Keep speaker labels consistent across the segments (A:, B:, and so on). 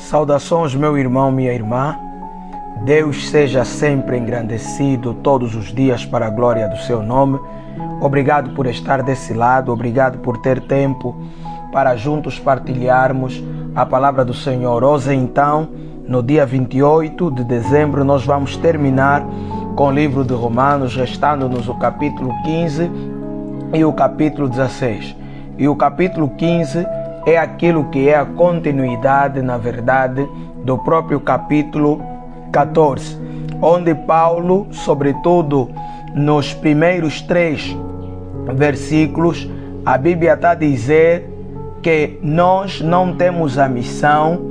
A: Saudações, meu irmão, minha irmã. Deus seja sempre engrandecido todos os dias para a glória do seu nome. Obrigado por estar desse lado, obrigado por ter tempo para juntos partilharmos a palavra do Senhor. Hoje, então, no dia 28 de dezembro, nós vamos terminar com o livro de Romanos, restando-nos o capítulo 15 e o capítulo 16. E o capítulo 15 é aquilo que é a continuidade, na verdade, do próprio capítulo 14, onde Paulo, sobretudo nos primeiros 3 versículos, a Bíblia está a dizer que nós não temos a missão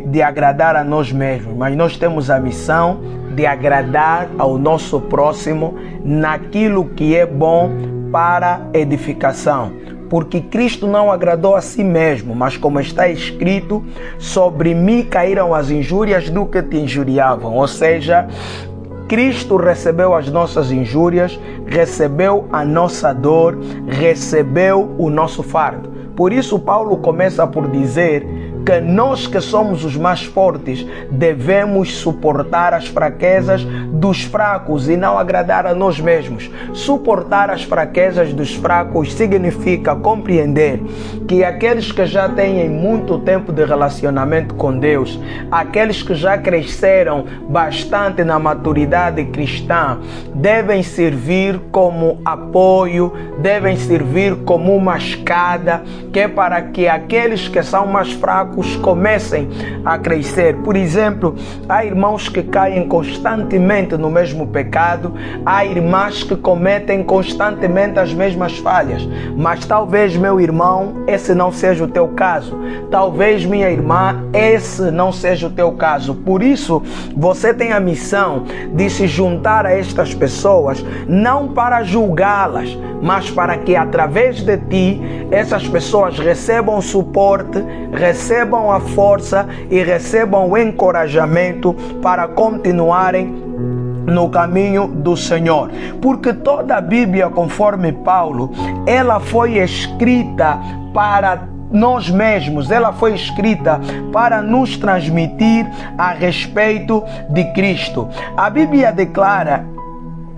A: de agradar a nós mesmos, mas nós temos a missão de agradar ao nosso próximo naquilo que é bom para edificação. Porque Cristo não agradou a si mesmo, mas como está escrito, sobre mim caíram as injúrias do que te injuriavam. Ou seja, Cristo recebeu as nossas injúrias, recebeu a nossa dor, recebeu o nosso fardo. Por isso Paulo começa por dizer que nós que somos os mais fortes devemos suportar as fraquezas dos fracos e não agradar a nós mesmos. Suportar as fraquezas dos fracos significa compreender que aqueles que já têm muito tempo de relacionamento com Deus, aqueles que já cresceram bastante na maturidade cristã, devem servir como apoio, devem servir como uma escada, que é para que aqueles que são mais fracos comecem a crescer. Por exemplo, há irmãos que caem constantemente no mesmo pecado, há irmãs que cometem constantemente as mesmas falhas, mas talvez, meu irmão, esse não seja o teu caso. Talvez, minha irmã, esse não seja o teu caso. Por isso, você tem a missão de se juntar a estas pessoas, não para julgá-las, mas para que através de ti, essas pessoas recebam suporte, recebam a força e recebam o encorajamento para continuarem no caminho do Senhor. Porque toda a Bíblia, conforme Paulo, ela foi escrita para nós mesmos, ela foi escrita para nos transmitir a respeito de Cristo. A Bíblia declara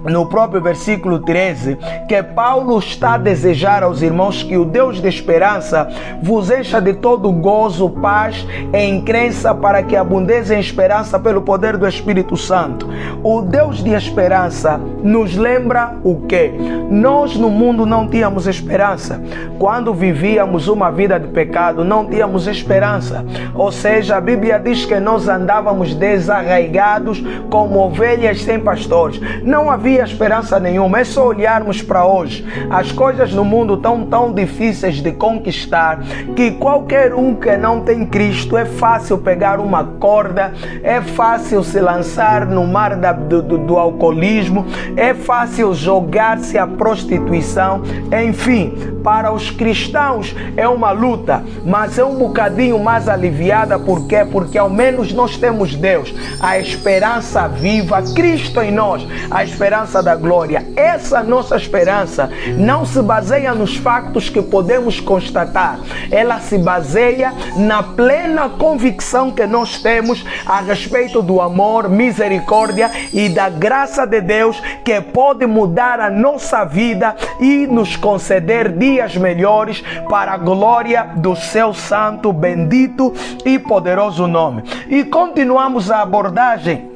A: no próprio versículo 13, que Paulo está a desejar aos irmãos que o Deus de esperança vos encha de todo gozo, paz em crença, para que abundeis em esperança pelo poder do Espírito Santo. O Deus de esperança nos lembra o quê? Nós no mundo não tínhamos esperança. Quando vivíamos uma vida de pecado, não tínhamos esperança. Ou seja, a Bíblia diz que nós andávamos desarraigados como ovelhas sem pastores. Não havia esperança nenhuma. É só olharmos para hoje. As coisas no mundo estão tão difíceis de conquistar que qualquer um que não tem Cristo, é fácil pegar uma corda, é fácil se lançar no mar do alcoolismo, é fácil jogar-se à prostituição. Enfim, para os cristãos é uma luta, mas é um bocadinho mais aliviada. Por quê? Porque ao menos nós temos Deus, a esperança viva, Cristo em nós, a esperança da glória. Essa nossa esperança não se baseia nos factos que podemos constatar, ela se baseia na plena convicção que nós temos a respeito do amor, misericórdia e da graça de Deus, que pode mudar a nossa vida e nos conceder dias melhores para a glória do seu santo, bendito e poderoso nome. E continuamos a abordagem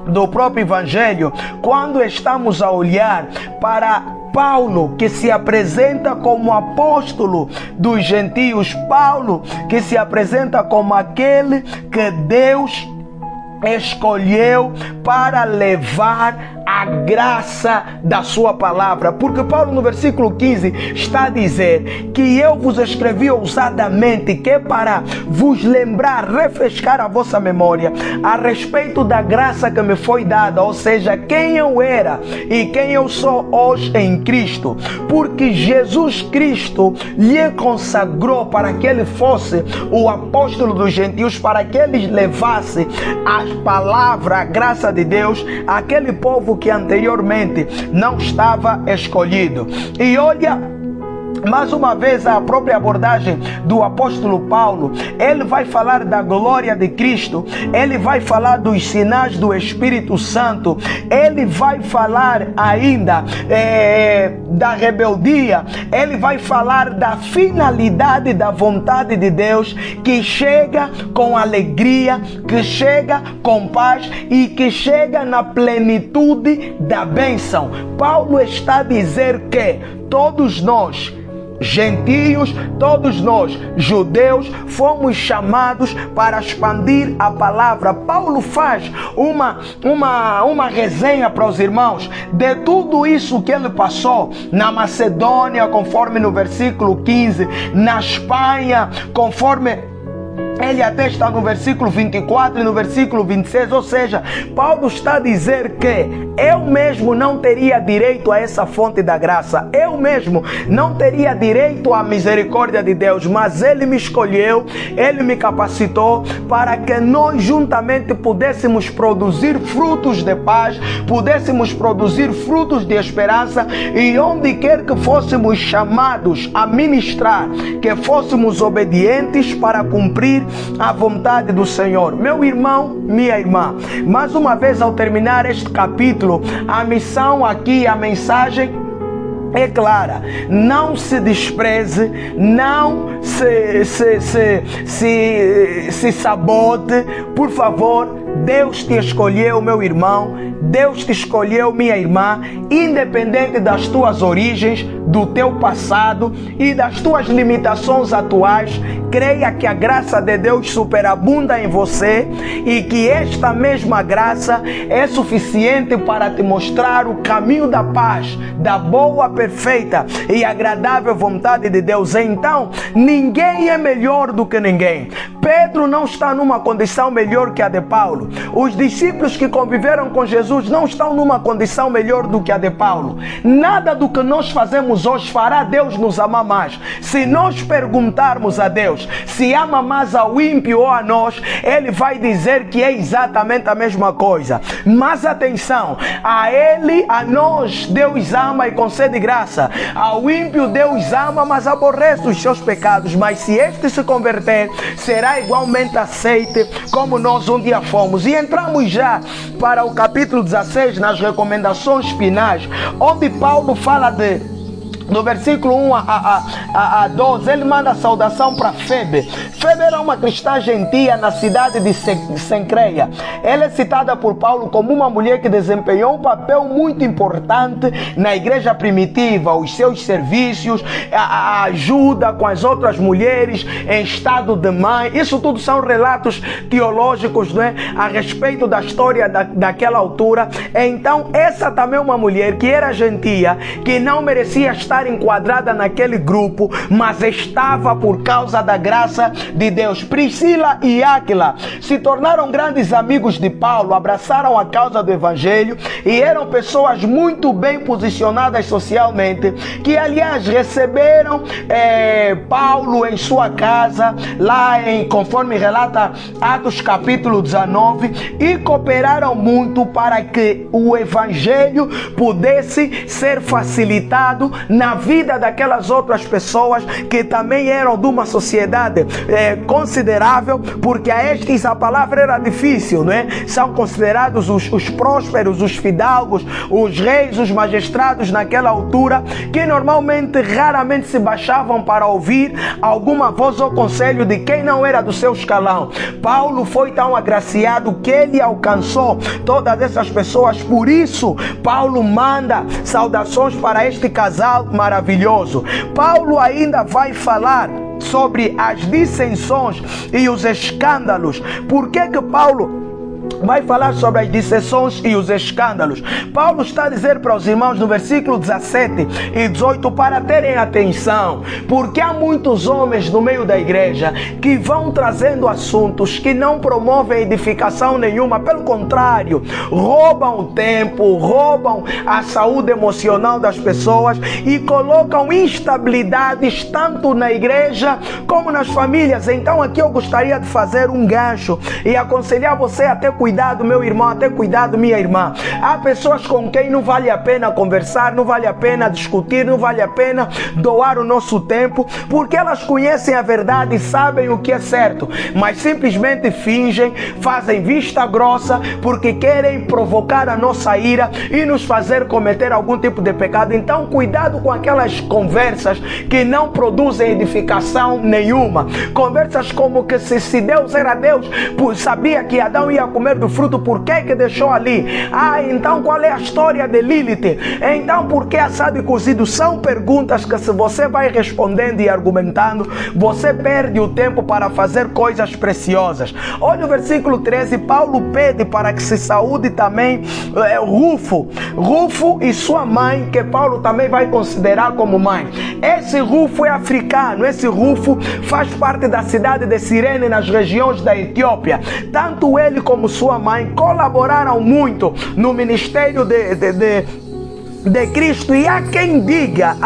A: do próprio Evangelho quando estamos a olhar para Paulo, que se apresenta como apóstolo dos gentios, Paulo que se apresenta como aquele que Deus escolheu para levar a graça da sua palavra. Porque Paulo no versículo 15 está a dizer que eu vos escrevi ousadamente, que é para vos lembrar, refrescar a vossa memória a respeito da graça que me foi dada, ou seja, quem eu era e quem eu sou hoje em Cristo. Porque Jesus Cristo lhe consagrou para que ele fosse o apóstolo dos gentios, para que ele levasse a palavra, a graça de Deus àquele povo que anteriormente não estava escolhido. E olha mais uma vez, a própria abordagem do apóstolo Paulo, ele vai falar da glória de Cristo, ele vai falar dos sinais do Espírito Santo, ele vai falar ainda da rebeldia, ele vai falar da finalidade da vontade de Deus, que chega com alegria, que chega com paz e que chega na plenitude da bênção. Paulo está a dizer que todos nós, gentios, todos nós, judeus, fomos chamados para expandir a palavra. Paulo faz uma resenha para os irmãos de tudo isso que ele passou na Macedônia, conforme no versículo 15, na Espanha, conforme ele até está no versículo 24 e no versículo 26, ou seja, Paulo está a dizer que eu mesmo não teria direito a essa fonte da graça, eu mesmo não teria direito à misericórdia de Deus, mas Ele me escolheu, Ele me capacitou para que nós juntamente pudéssemos produzir frutos de paz, pudéssemos produzir frutos de esperança, e onde quer que fôssemos chamados a ministrar, que fôssemos obedientes para cumprir a vontade do Senhor. Meu irmão, minha irmã, mais uma vez, ao terminar este capítulo, a missão aqui, a mensagem é clara: não se despreze, não se sabote, por favor. Deus te escolheu, meu irmão, Deus te escolheu, minha irmã, independente das tuas origens, do teu passado e das tuas limitações atuais. Creia que a graça de Deus superabunda em você e que esta mesma graça é suficiente para te mostrar o caminho da paz, da boa, perfeita e agradável vontade de Deus. Então, ninguém é melhor do que ninguém. Pedro não está numa condição melhor que a de Paulo. Os discípulos que conviveram com Jesus não estão numa condição melhor do que a de Paulo. Nada do que nós fazemos hoje fará Deus nos amar mais. Se nós perguntarmos a Deus se ama mais ao ímpio ou a nós, Ele vai dizer que é exatamente a mesma coisa. Mas atenção, a Ele, a nós, Deus ama e concede graça. Ao ímpio Deus ama, mas aborrece os seus pecados. Mas se este se converter, será igualmente aceite como nós um dia fomos. E entramos já para o capítulo 16, nas recomendações finais, onde Paulo fala do versículo 1 a 12, ele manda saudação para Febe. Febe era uma cristã gentia na cidade de Cencreia. Ela é citada por Paulo como uma mulher que desempenhou um papel muito importante na igreja primitiva, os seus serviços, a ajuda com as outras mulheres em estado de mãe. Isso tudo são relatos teológicos, não é? A respeito da história daquela altura. Então, essa também é uma mulher que era gentia, que não merecia estar enquadrada naquele grupo, mas estava por causa da graça de Deus. Priscila e Áquila se tornaram grandes amigos de Paulo, abraçaram a causa do Evangelho e eram pessoas muito bem posicionadas socialmente, que aliás receberam Paulo em sua casa, lá conforme relata Atos capítulo 19, e cooperaram muito para que o Evangelho pudesse ser facilitado na vida daquelas outras pessoas que também eram de uma sociedade considerável, porque a estes a palavra era difícil, não é? São considerados os prósperos, os fidalgos, os reis, os magistrados naquela altura, que normalmente, raramente se baixavam para ouvir alguma voz ou conselho de quem não era do seu escalão. Paulo foi tão agraciado que ele alcançou todas essas pessoas. Por isso, Paulo manda saudações para este casal maravilhoso. Paulo ainda vai falar sobre as dissensões e os escândalos. Por que Paulo vai falar sobre as dissensões e os escândalos? Paulo está a dizer para os irmãos no versículo 17 e 18 para terem atenção, porque há muitos homens no meio da igreja que vão trazendo assuntos que não promovem edificação nenhuma, pelo contrário, roubam o tempo, roubam a saúde emocional das pessoas e colocam instabilidades tanto na igreja como nas famílias. Então aqui eu gostaria de fazer um gancho e aconselhar você a ter cuidado, meu irmão, ter cuidado, minha irmã. Há pessoas com quem não vale a pena conversar, não vale a pena discutir, não vale a pena doar o nosso tempo, porque elas conhecem a verdade e sabem o que é certo, mas simplesmente fingem, fazem vista grossa, porque querem provocar a nossa ira e nos fazer cometer algum tipo de pecado. Então, cuidado com aquelas conversas que não produzem edificação nenhuma. Conversas como que se Deus era Deus, sabia que Adão ia comer do fruto, por que deixou ali? Então qual é a história de Lilith? Então por que assado e cozido? São perguntas que, se você vai respondendo e argumentando, você perde o tempo para fazer coisas preciosas. Olha o versículo 13, Paulo pede para que se saúde também Rufo e sua mãe, que Paulo também vai considerar como mãe. Esse Rufo é africano, esse Rufo faz parte da cidade de Cirene, nas regiões da Etiópia. Tanto ele como sua mãe colaboraram muito no ministério de Cristo, e há quem diga,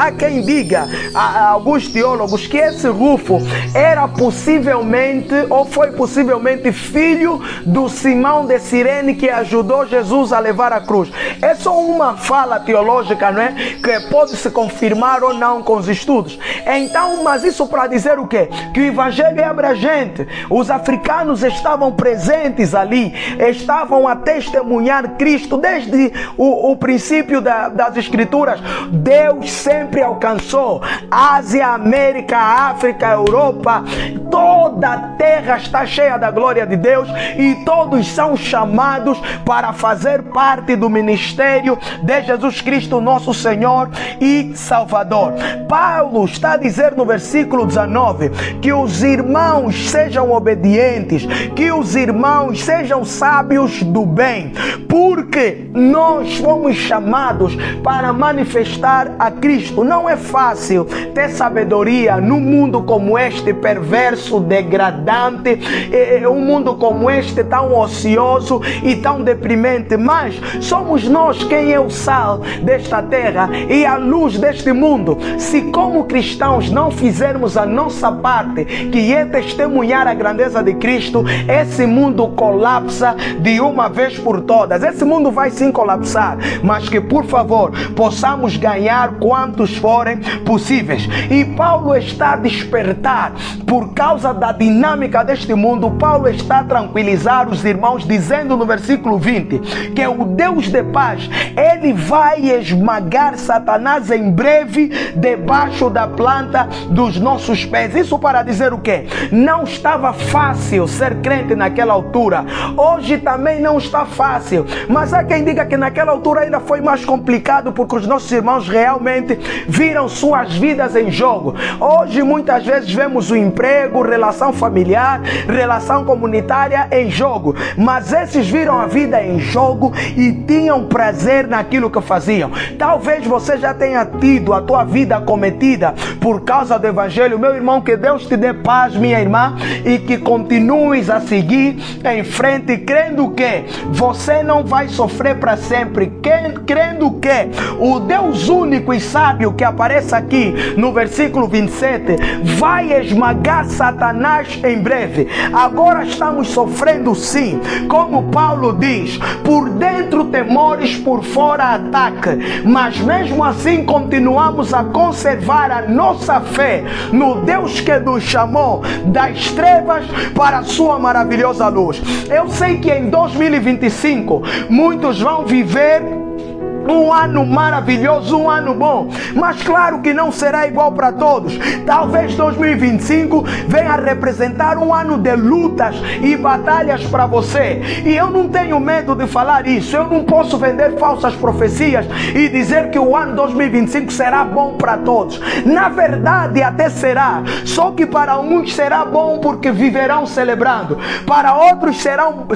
A: alguns teólogos, que esse Rufo era possivelmente, ou foi possivelmente, filho do Simão de Cirene, que ajudou Jesus a levar a cruz. É só uma fala teológica, não é? Que pode se confirmar ou não com os estudos. Então, mas isso para dizer o quê? Que o evangelho é abrangente. Os africanos estavam presentes ali, estavam a testemunhar Cristo desde o princípio das Escrituras. Deus sempre alcançou Ásia, América, África, Europa. Toda a terra está cheia da glória de Deus e todos são chamados para fazer parte do ministério de Jesus Cristo, nosso Senhor e Salvador. Paulo está a dizer no versículo 19 que os irmãos sejam obedientes, que os irmãos sejam sábios do bem, porque nós fomos chamados para manifestar a Cristo. Não é fácil ter sabedoria num mundo como este, perverso, degradante, um mundo como este tão ocioso e tão deprimente, mas somos nós quem é o sal desta terra e a luz deste mundo. Se como cristãos não fizermos a nossa parte, que é testemunhar a grandeza de Cristo, esse mundo colapsa de uma vez por todas. Esse mundo vai sim colapsar, mas que, por favor, possamos ganhar quantos forem possíveis. E Paulo está a despertar por causa da dinâmica deste mundo. Paulo está a tranquilizar os irmãos, dizendo no versículo 20 que o Deus de paz, ele vai esmagar Satanás em breve debaixo da planta dos nossos pés. Isso para dizer o quê? Não estava fácil ser crente naquela altura. Hoje também não está fácil, mas há quem diga que naquela altura ainda foi mais complicado, porque os nossos irmãos realmente viram suas vidas em jogo. Hoje muitas vezes vemos o emprego, relação familiar, relação comunitária em jogo, mas esses viram a vida em jogo e tinham prazer naquilo que faziam. Talvez você já tenha tido a tua vida cometida por causa do evangelho. Meu irmão, que Deus te dê paz, minha irmã, e que continues a seguir em frente, crendo que você não vai sofrer para sempre, crendo que o Deus único e sábio que aparece aqui no versículo 27 vai esmagar Satanás em breve. Agora estamos sofrendo sim, como Paulo diz, por dentro temores, por fora ataque, mas mesmo assim continuamos a conservar a nossa fé no Deus que nos chamou das trevas para a sua maravilhosa luz. Eu sei que em 2025 muitos vão viver um ano maravilhoso, um ano bom, mas claro que não será igual para todos. Talvez 2025 venha representar um ano de lutas e batalhas para você, e eu não tenho medo de falar isso. Eu não posso vender falsas profecias e dizer que o ano 2025 será bom para todos. Na verdade até será, só que para uns será bom porque viverão celebrando, para outros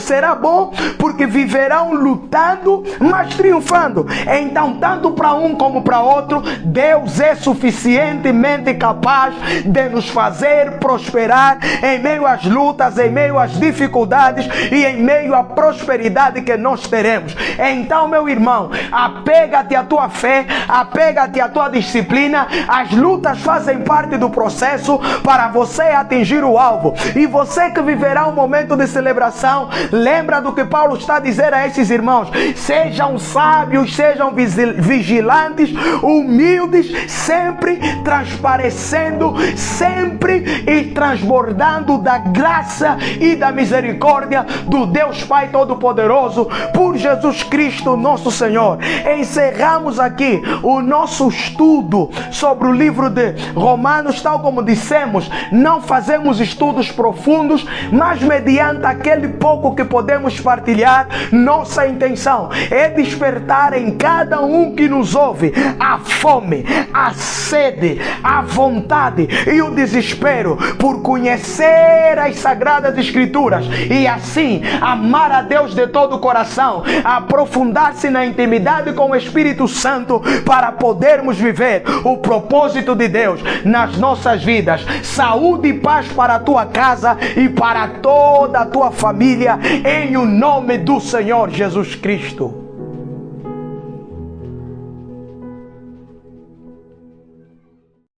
A: será bom porque viverão lutando, mas triunfando. Então, tanto para um como para outro, Deus é suficientemente capaz de nos fazer prosperar em meio às lutas, em meio às dificuldades e em meio à prosperidade que nós teremos. Então, meu irmão, apega-te à tua fé, apega-te à tua disciplina. As lutas fazem parte do processo para você atingir o alvo. E você que viverá um momento de celebração, lembra do que Paulo está a dizer a esses irmãos: sejam sábios, sejam vigilantes, humildes, sempre transparecendo, sempre e transbordando da graça e da misericórdia do Deus Pai Todo-Poderoso, por Jesus Cristo nosso Senhor. Encerramos aqui o nosso estudo sobre o livro de Romanos. Tal como dissemos, não fazemos estudos profundos, mas mediante aquele pouco que podemos partilhar, nossa intenção é despertar em cada um que nos ouve a fome, a sede, a vontade e o desespero por conhecer as Sagradas Escrituras e assim amar a Deus de todo o coração, aprofundar-se na intimidade com o Espírito Santo para podermos viver o propósito de Deus nas nossas vidas. Saúde e paz para a tua casa e para toda a tua família, em o nome do Senhor Jesus Cristo.